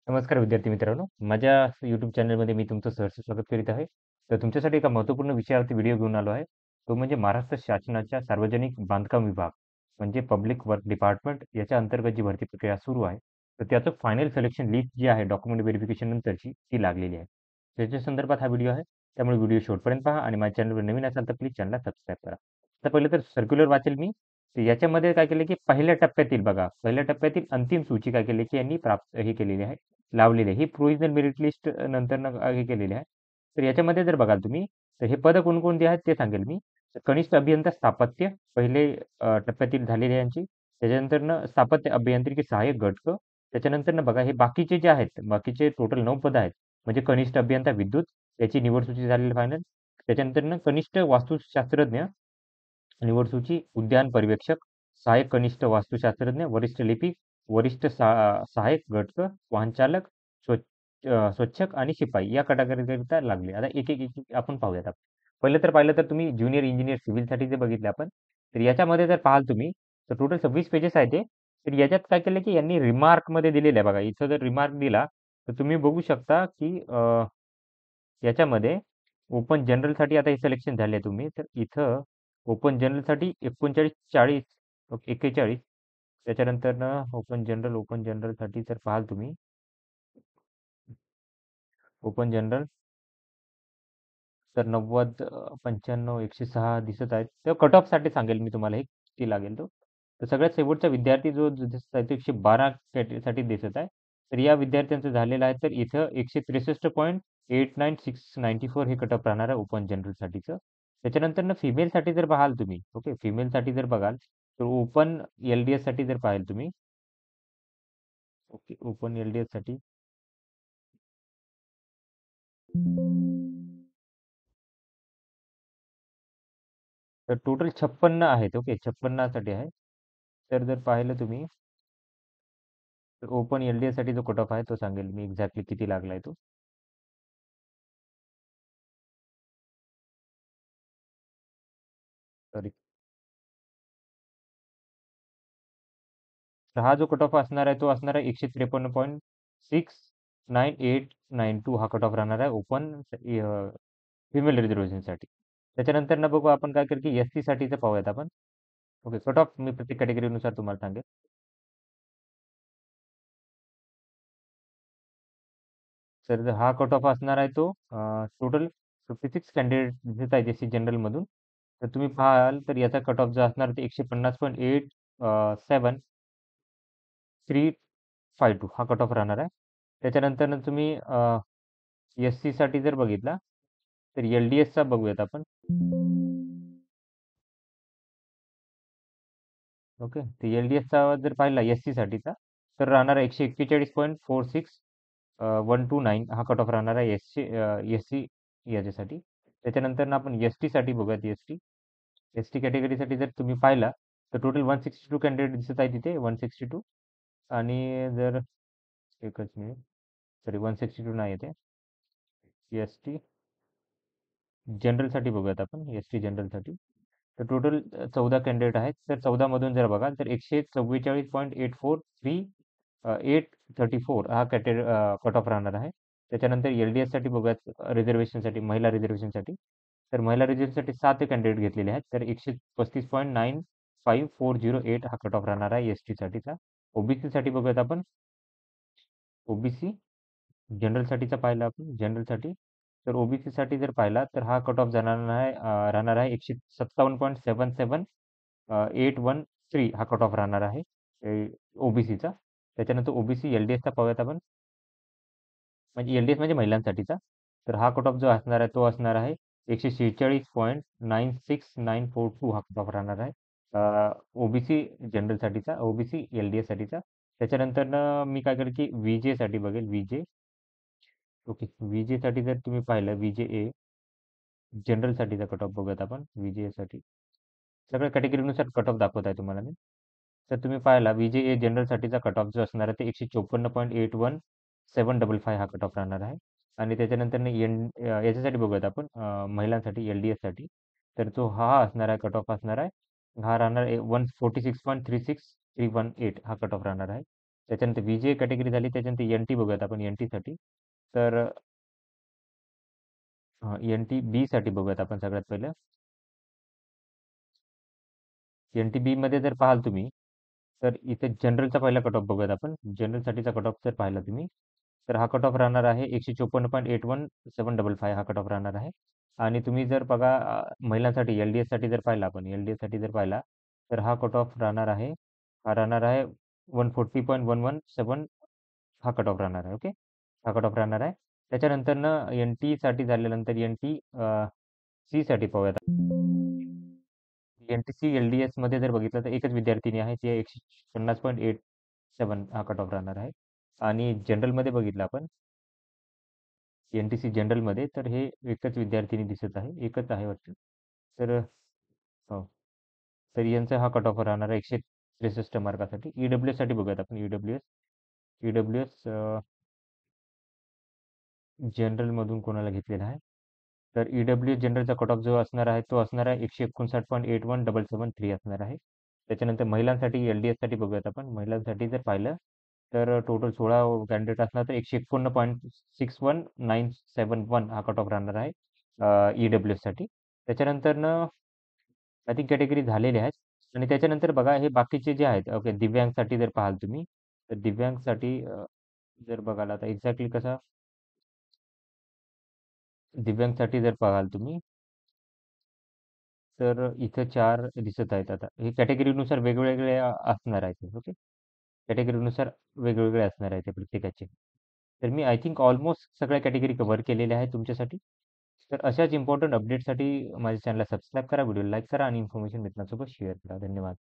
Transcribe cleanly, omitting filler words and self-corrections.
नमस्कार विद्यार्थी मित्रांनो. माझ्या YouTube चॅनलमध्ये मी तुमचं सहर्ष स्वागत करीत आहे. तर तुमच्यासाठी एका महत्त्वपूर्ण विषयावरती व्हिडिओ घेऊन आलो आहे. तो म्हणजे महाराष्ट्र शासनाच्या सार्वजनिक बांधकाम विभाग म्हणजे पब्लिक वर्क डिपार्टमेंट याच्या अंतर्गत जी भरती प्रक्रिया सुरू आहे. तर त्याचं फायनल सिलेक्शन लिस्ट जी आहे डॉक्युमेंट व्हेरिफिकेशन नंतरची ती लागलेली आहे. त्याच्या संदर्भात हा व्हिडिओ आहे. त्यामुळे व्हिडिओ शेवटपर्यंत पहा आणि माझ्या चॅनलवर नवीन असाल तर प्लीज चॅनलला सबस्क्राईब करा. तर पहिलं तर सर्क्युलर वाचेल मी. तर याच्यामध्ये काय केलं की पहिल्या टप्प्यातील बघा, पहिल्या टप्प्यातील अंतिम सूची काय केली की यांनी प्राप्त हे केलेली आहे, लावलेली आहे. ही प्रोव्हिजनल मेरिट लिस्ट नंतर हे केलेली आहे. तर याच्यामध्ये जर बघाल तुम्ही, तर हे पदं कोणकोणती आहेत ते सांगेल मी. तर कनिष्ठ अभियंता स्थापत्य पहिले टप्प्यातील झालेले आहे यांची. त्याच्यानंतरनं स्थापत्य अभियांत्रिकी सहाय्यक गट त्याच्यानंतरनं बघा हे बाकीचे जे आहेत, बाकीचे टोटल 9 पदं आहेत. म्हणजे कनिष्ठ अभियंता विद्युत याची निवड सूची झालेली फायनल. त्याच्यानंतरनं कनिष्ठ वास्तुशास्त्रज्ञ निवड सूची, उद्यान पर्यवेक्षक, सहाय्यक कनिष्ठ वास्तुशास्त्रज्ञ, वरिष्ठ लिपिक, वरिष्ठ सहाय्यक गटक, वाहन चालक, स्वच्छक आणि शिपाई या कॅटेगरीकरिता लागले. आता एक आपण पाहूयात. पहिलं तर पाहिलं तर तुम्ही ज्युनियर इंजिनियर सिव्हिलसाठी जे बघितले आपण, तर याच्यामध्ये जर पाहाल तुम्ही, तर टोटल 26 पेजेस आहेत ते. तर याच्यात काय केलं की यांनी रिमार्कमध्ये दिलेलं आहे बघा. इथं जर रिमार्क दिला, तर तुम्ही बघू शकता की याच्यामध्ये ओपन जनरलसाठी आता हे सिलेक्शन झाले तुम्ही, तर इथं ओपन जनरलसाठी 39, 40, 41. त्याच्यानंतरनं ओपन जनरलसाठी जर पाहाल तुम्ही, ओपन जनरल तर 90, 95, 106 दिसत आहेत. तर कट ऑफसाठी सांगेल मी तुम्हाला हे किती लागेल तो. तर सगळ्यात शेवटचा विद्यार्थी जो दिसत आहे तो 112 साठी दिसत आहे. तर या विद्यार्थ्यांचं झालेलं आहे तर इथं 163.89694 हे कट ऑफ राहणार आहे ओपन जनरलसाठीचं. त्याच्यानंतरनं फिमेलसाठी जर पाहाल तुम्ही, ओके, फिमेलसाठी जर बघाल तर ओपन एल-डी-एससाठी जर पाहाल तुम्ही, ओके, ओपन एल-डी-एससाठी तर टोटल 56 आहेत. ओके, 56 साठी आहे. तर जर पाहिलं तुम्ही, तर ओपन एल-डी-एस साठी जो कट ऑफ आहे तो सांगेल मी एक्झॅक्टली किती लागलाय तो. सॉरी. तर हा जो कट ऑफ असणार आहे तो असणार आहे 153.6892 हा कट ऑफ राहणार आहे ओपन फिमेल रिझर्वेशनसाठी. त्याच्यानंतर ना बघू आपण काय करू की एस सी साठीचं पाहूयात आपण. ओके, कट ऑफ मी प्रत्येक कॅटेगरीनुसार तुम्हाला सांगेल. तर हा कट ऑफ असणार आहे तो टोटल 56 कॅन्डिडेट दिसत आहेत एस सी जनरलमधून. तर तुम्ही पाहाल तर याचा कट ऑफ जो असणार ते 150.8 352 हा कट ऑफ राहणार आहे. त्याच्यानंतर तुम्ही एस सी साठी जर बघितला तर एल डी एसचा बघूयात आपण. ओके, तर एल डी एसचा जर पाहिला एस सी साठीचा तर राहणार आहे 141.46 129 हा कट ऑफ राहणार आहे एस सी याच्यासाठी. त्याच्यानंतर आपण एस टी साठी बघूयात. एस टी कॅटेगरीसाठी जर तुम्ही पाहिला तर टोटल 162 कॅन्डिडेट दिसत आहे तिथे 162. आणि जर एकच मिनिट, सॉरी, 162 नाही येते. एस टी जनरलसाठी बघूयात आपण. एस टी जनरलसाठी तर टोटल 14 कॅन्डिडेट आहेत. तर 14 मधून जर बघाल तर 144.834 हा कट ऑफ राहणार आहे. त्याच्यानंतर एल डी एससाठी बघूयात, रिझर्वेशनसाठी, महिला रिझर्वेशनसाठी. तर महिला रिझर्वेशनसाठी 7 कॅन्डिडेट घेतलेले आहेत. तर 135.95408 हा कट ऑफ राहणार आहे एस टीसाठीचा. ओबीसीसाठी बघूयात आपण. ओबीसी जनरलसाठीचा पाहिला आपण, जनरलसाठी. तर ओबीसीसाठी जर पाहिला तर हा कट ऑफ राहणार आहे 157.77 813 हा कट ऑफ राहणार आहे ओबीसीचा. त्याच्यानंतर ओबीसी एल-डी-एसचा पाहूयात आपण. म्हणजे एल-डी-एस म्हणजे महिलांसाठीचा. तर हा कट ऑफ जो असणार आहे तो असणार आहे 146.96942 हा कट ऑफ राहणार आहे ओबीसी जनरलसाठीचा, ओबीसी एल-डी-एससाठीचा. त्याच्यानंतर मी काय करेल की साठी बघेल. ओके, साठी जर तुम्ही पाहिलं जनरलसाठीचा कट ऑफ बघूयात आपण. साठी सगळ्या कॅटेगरीनुसार कट ऑफ दाखवत आहे तुम्हाला मी. तर तुम्ही पाहिला जनरलसाठीचा कट ऑफ जो असणार आहे ते 154.81755 हा कट ऑफ राहणार आहे. आणि त्याच्यानंतर याच्यासाठी बघूयात आपण, महिलांसाठी एल-डी-एससाठी. तर तो हा असणार आहे, कट ऑफ असणार आहे. हा राहणार आहे 146.36318 हा कट ऑफ राहणार आहे. त्याच्यानंतर VJ कॅटेगरी झाली, त्याच्यानंतर NT बघूयात आपण NT साठी. तर NT बी साठी बघूयात आपण सगळ्यात पहिलं. NT बी मध्ये जर पाहाल तुम्ही, तर इथे जनरलचा पहिला कट ऑफ बघूयात आपण. जनरलसाठीचा कट ऑफ जर पाहिला तुम्ही, तर हा कट ऑफ राहणार आहे 154.81755 हा कट ऑफ राहणार आहे. आणि तुम्ही जर बघा महिलांसाठी LDS साठी जर पाहिला आपण, LDS साठी जर पाहिला, तर हा कट ऑफ राहणार आहे, हा राहणार आहे 140.117 हा कट ऑफ राहणार आहे. ओके, हा कट ऑफ राहणार आहे. त्याच्यानंतरनं NT साठी झाल्यानंतर NT सी साठी पाहूयात. NTC LDS मध्ये जर बघितलं तर एकच विद्यार्थिनी आहे, ती 150.87 हा कट ऑफ राहणार आहे. आणि जनरलमध्ये बघितलं आपण, NTC जनरलमध्ये, तर हे एकच विद्यार्थिनी दिसत आहे, एकच आहे वाटतं. तर हो, तर यांचा हा कट ऑफ राहणार आहे 163 मार्कासाठी. EWS साठी बघूयात आपण. EWS जनरलमधून कोणाला घेतलेला आहे, तर EWS जनरलचा कट ऑफ जो असणार आहे, तो असणार आहे 159.81773 असणार आहे. त्याच्यानंतर महिलांसाठी LDS साठी बघूयात आपण. महिलांसाठी जर पाहिलं, तर टोटल 16 कॅन्डिडेट असणार, तर 151.61971 हा कट ऑफ राहणार आहे EWS साठी. त्याच्यानंतरनं आय थिंक कॅटेगरी झालेले आहेत. आणि त्याच्यानंतर बघा हे बाकीचे जे आहेत, ओके, दिव्यांगसाठी जर पाहाल तुम्ही, तर दिव्यांगसाठी जर बघाल आता एक्झॅक्टली कसा, दिव्यांगसाठी जर पाहाल तुम्ही, तर इथं 4 दिसत आहेत. आता हे कॅटेगरीनुसार वेगवेगळे असणार आहेत. ओके, कॅटेगरीनुसार वेगवेगळे असणार आहेत ते प्रत्येकाचे. तर मी आय थिंक ऑलमोस्ट सगळ्या कॅटेगरी कव्हर केलेल्या आहेत तुमच्यासाठी. तर अशाच इम्पॉर्टंट अपडेटसाठी माझ्या चॅनलला सबस्क्राईब करा, व्हिडिओ लाईक करा आणि इन्फॉर्मेशन मित्रांसोबत शेअर करा. धन्यवाद.